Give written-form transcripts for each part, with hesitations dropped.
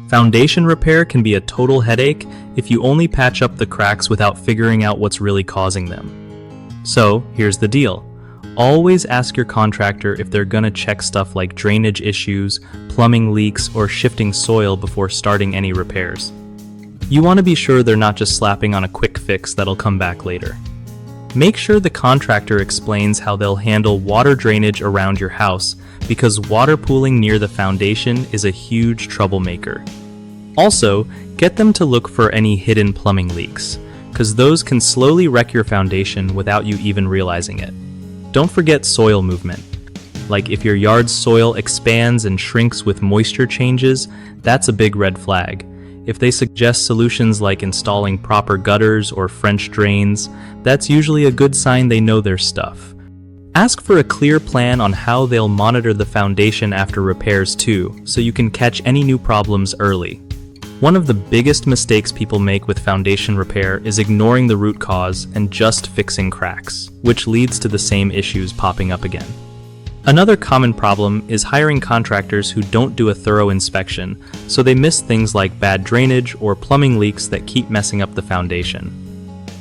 Foundation repair can be a total headache if you only patch up the cracks without figuring out what's really causing them. So, here's the deal. Always ask your contractor if they're gonna check stuff like drainage issues, plumbing leaks, or shifting soil before starting any repairs. You want to be sure they're not just slapping on a quick fix that'll come back later. Make sure the contractor explains how they'll handle water drainage around your house, because water pooling near the foundation is a huge troublemaker. Also, get them to look for any hidden plumbing leaks, because those can slowly wreck your foundation without you even realizing it. Don't forget soil movement. Like if your yard's soil expands and shrinks with moisture changes, that's a big red flag. If they suggest solutions like installing proper gutters or French drains, that's usually a good sign they know their stuff. Ask for a clear plan on how they'll monitor the foundation after repairs too, so you can catch any new problems early. One of the biggest mistakes people make with foundation repair is ignoring the root cause and just fixing cracks, which leads to the same issues popping up again. Another common problem is hiring contractors who don't do a thorough inspection, so they miss things like bad drainage or plumbing leaks that keep messing up the foundation.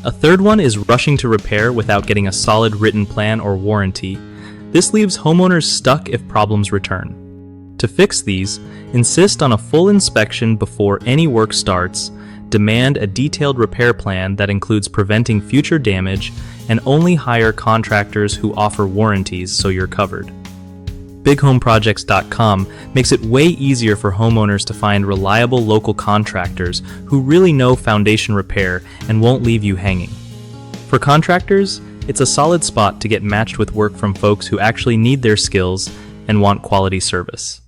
A third one is rushing to repair without getting a solid written plan or warranty. This leaves homeowners stuck if problems return. To fix these, insist on a full inspection before any work starts, demand a detailed repair plan that includes preventing future damage, and only hire contractors who offer warranties so you're covered. BigHomeProjects.com makes it way easier for homeowners to find reliable local contractors who really know foundation repair and won't leave you hanging. For contractors, it's a solid spot to get matched with work from folks who actually need their skills and want quality service.